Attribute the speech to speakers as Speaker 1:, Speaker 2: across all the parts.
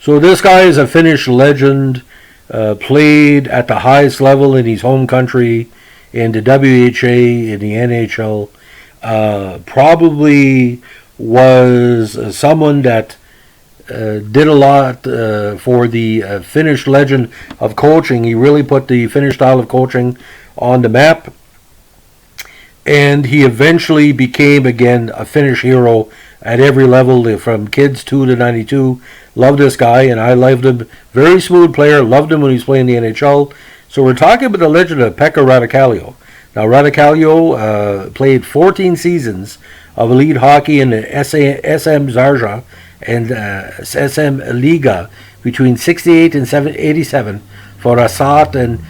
Speaker 1: So this guy is a Finnish legend, played at the highest level in his home country, in the WHA, in the NHL. Probably was someone that did a lot for the Finnish legend of coaching. He really put the Finnish style of coaching on the map. And he eventually became, again, a Finnish hero at every level, from kids 2 to 92. Loved this guy, and I loved him. Very smooth player. Loved him when he was playing the NHL. So we're talking about the legend of Pekka Rautakallio. Now, Rautakallio played 14 seasons of elite hockey in the SM Zarja and SM Liga between 68 and 87 for Asat and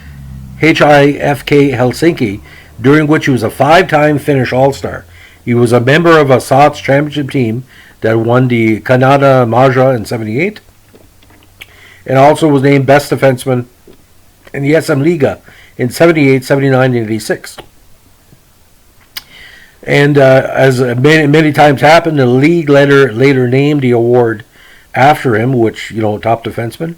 Speaker 1: HIFK Helsinki, during which he was a 5-time Finnish All-Star. He was a member of Asat's championship team that won the Kanada Maja in 78, and also was named best defenseman in the SM Liga in 78, 79, and 86. And as many times happened, the league later named the award after him, which, top defenseman.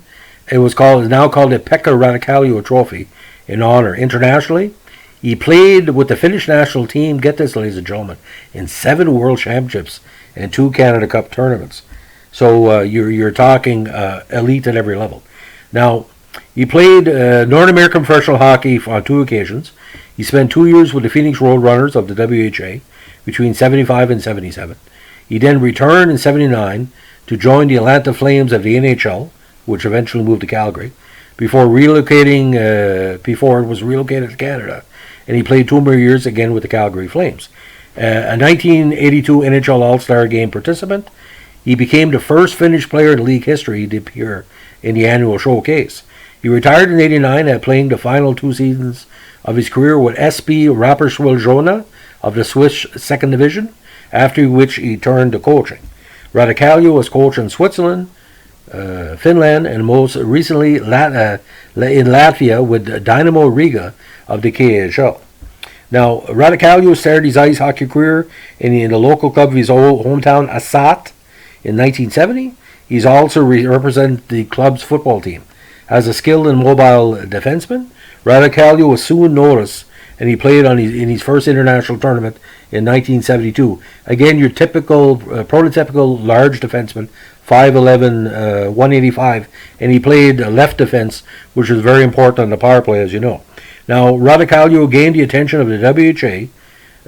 Speaker 1: It was now called the Pekka Rautakallio Trophy in honor. Internationally, he played with the Finnish national team, get this, ladies and gentlemen, in 7 World Championships and 2 Canada Cup tournaments. So you're talking elite at every level. Now, he played North American professional hockey on 2 occasions. He spent 2 years with the Phoenix Roadrunners of the WHA between 75 and 77. He then returned in 79 to join the Atlanta Flames of the NHL, which eventually moved to Calgary, before it was relocated to Canada. And he played 2 more years again with the Calgary Flames. A 1982 NHL All-Star Game participant, he became the first Finnish player in league history to appear in the annual showcase. He retired in 89 after playing the final 2 seasons of his career with SP Rapperswil-Jona of the Swiss 2nd Division, after which he turned to coaching. Rautakallio was coached in Switzerland, Finland, and most recently in Latvia with Dynamo Riga of the KHL. Now, Rautakallio started his ice hockey career in the local club of his old hometown, Asat, in 1970. He's also represented the club's football team. As a skilled and mobile defenseman, Rautakallio was soon noticed, and he played in his first international tournament in 1972. Again, your typical, prototypical large defenseman, 5'11", 185, and he played left defense, which is very important on the power play, as you know. Now, Rautakallio gained the attention of the WHA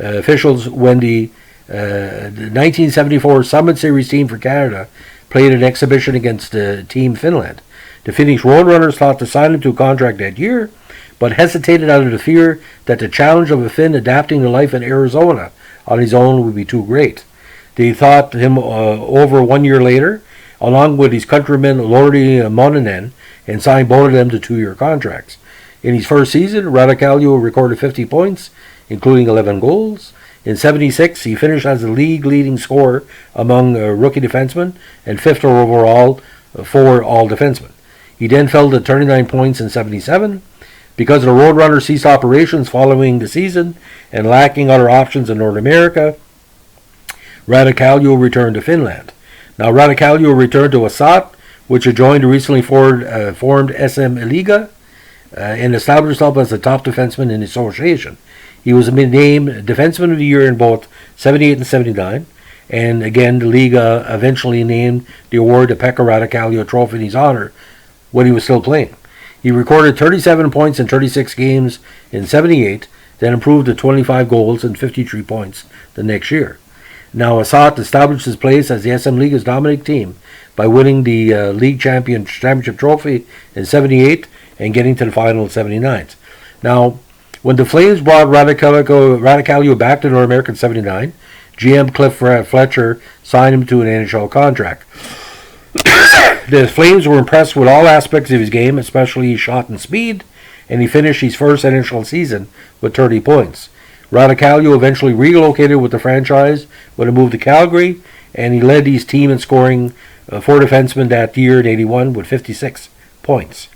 Speaker 1: officials when the 1974 Summit Series team for Canada played an exhibition against Team Finland. The Phoenix Roadrunners thought to sign him to a contract that year, but hesitated out of the fear that the challenge of a Finn adapting to life in Arizona on his own would be too great. They thought him over 1 year later, along with his countryman Lordi Monanen, and signed both of them to 2-year contracts. In his first season, Rautakallio recorded 50 points, including 11 goals. In 76, he finished as the league-leading scorer among rookie defensemen and 5th overall for all defensemen. He then fell to 39 points in 77. Because the Roadrunners ceased operations following the season and lacking other options in North America, Rautakallio returned to Finland. Now, Rautakallio returned to Asat, which had joined the recently formed SM Liga, and established himself as the top defenseman in the association. He was named Defenseman of the Year in both 78 and 79, and again, the Liga eventually named the award the Pekka Rautakallio Trophy in his honor when he was still playing. He recorded 37 points in 36 games in 78, then improved to 25 goals and 53 points the next year. Now, Asat established his place as the SM Liga's dominant team by winning the league championship trophy in 78 and getting to the final in 79. Now, when the Flames brought Rautakallio back to North America in 79, GM Cliff Fletcher signed him to an NHL contract. The Flames were impressed with all aspects of his game, especially his shot and speed, and he finished his first NHL season with 30 points. Rautakallio eventually relocated with the franchise when he moved to Calgary, and he led his team in scoring for defensemen that year in 81 with 56 points.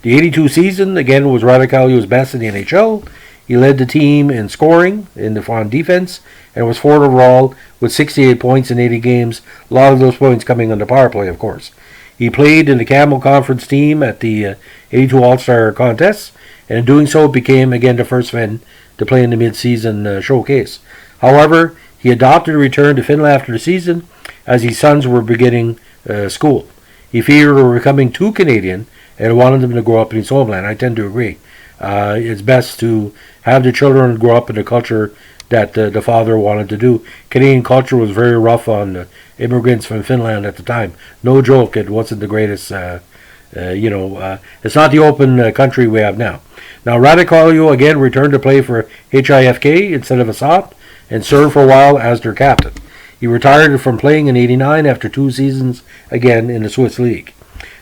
Speaker 1: The 82 season, again, was Rautakallio's best in the NHL. He led the team in scoring on defense and was 4th overall with 68 points in 80 games, a lot of those points coming on the power play, of course. He played in the Camel Conference team at the 82 All-Star Contest, and in doing so became again the first Finn to play in the mid-season showcase. However, he adopted a return to Finland after the season as his sons were beginning school. He feared they were becoming too Canadian and wanted them to grow up in his homeland. I tend to agree. It's best to have the children grow up in the culture that the father wanted to do. Canadian culture was very rough on immigrants from Finland at the time. No joke, it wasn't the greatest. It's not the open country we have now. Now, Rautakallio again returned to play for HIFK instead of Assat and served for a while as their captain. He retired from playing in '89 after 2 seasons again in the Swiss League.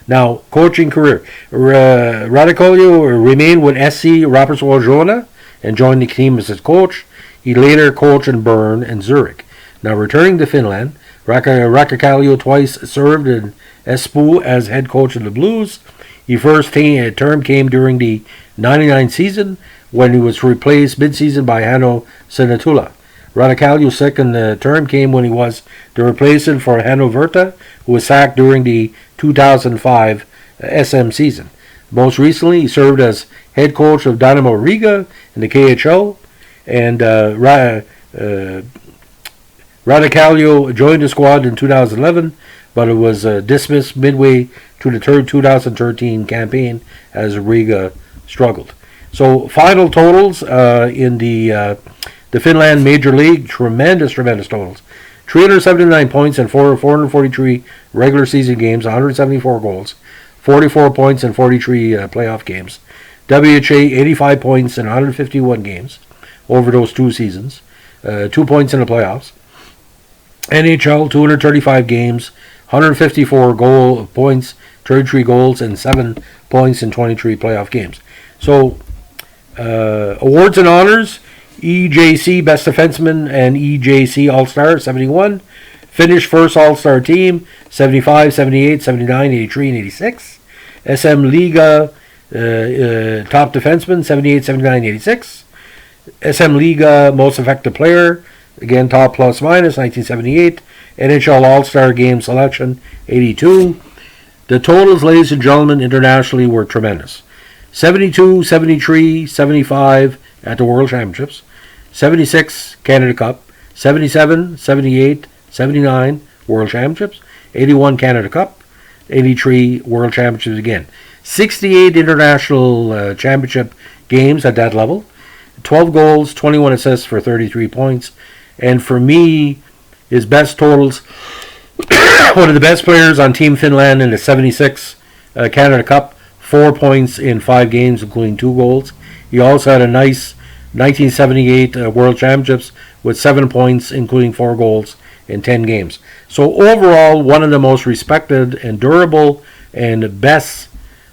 Speaker 1: Now, coaching career. Rautakallio remained with SC Rapperswil-Jona and joined the team as his coach. He later coached in Bern and Zurich. Now, returning to Finland, Rautakallio twice served in Espoo as head coach of the Blues. His first term came during the '99 season when he was replaced mid-season by Hanno Sinatula. Rautakallio's second term came when he was the replacement for Hanno Virta, who was sacked during the 2005 SM season. Most recently, he served as head coach of Dynamo Riga in the KHL, and Rautakallio joined the squad in 2011, but it was dismissed midway to the 2013 campaign as Riga struggled. So, final totals in the Finland Major League, tremendous totals. 379 points in 443 regular season games, 174 goals, 44 points in 43 playoff games. WHA 85 points in 151 games over those 2 seasons, 2 points in the playoffs. NHL 235 games, 154 points, 33 goals, and 7 points in 23 playoff games. So, awards and honors. EJC Best Defenseman and EJC All-Star, 71. Finnish First All-Star Team, 75, 78, 79, 83, and 86. SM Liga Top Defenseman, 78, 79, 86. SM Liga Most Effective Player, again top plus minus, 1978. NHL All-Star Game Selection, 82. The totals, ladies and gentlemen, internationally were tremendous. 72, 73, 75 at the World Championships. 76 Canada Cup, 77, 78, 79 World Championships, 81 Canada Cup, 83 World Championships again. 68 international championship games at that level, 12 goals, 21 assists for 33 points, and for me, his best totals, one of the best players on Team Finland in the 76 Canada Cup, 4 points in 5 games, including 2 goals. He also had a nice 1978 World Championships with 7 points, including 4 goals in 10 games. So overall, one of the most respected and durable and best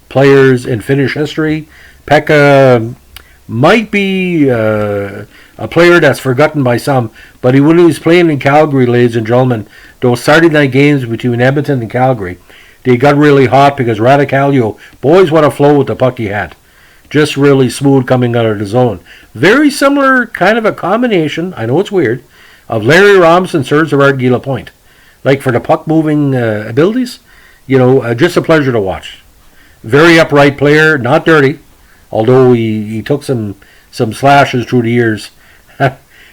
Speaker 1: players in Finnish history. Pekka might be a player that's forgotten by some, but when he was playing in Calgary, ladies and gentlemen, those Saturday night games between Edmonton and Calgary, they got really hot because Rautakallio, boys, what a flow with the puck he had. Just really smooth coming out of the zone. Very similar kind of a combination, I know it's weird, of Larry Robinson, Serge Gerard, Guy Lapointe. Like for the puck moving abilities, just a pleasure to watch. Very upright player, not dirty, although he took some slashes through the years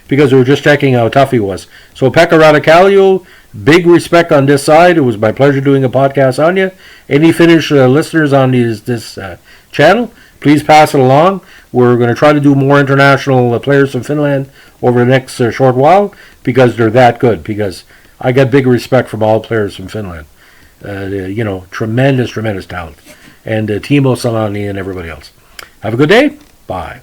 Speaker 1: because we were just checking how tough he was. So Pekka Rautakallio, big respect on this side. It was my pleasure doing a podcast on you. Any Finnish listeners on this channel, please pass it along. We're going to try to do more international players from Finland over the next short while because they're that good. Because I got big respect from all players from Finland. Tremendous talent. And Timo Solani and everybody else. Have a good day. Bye.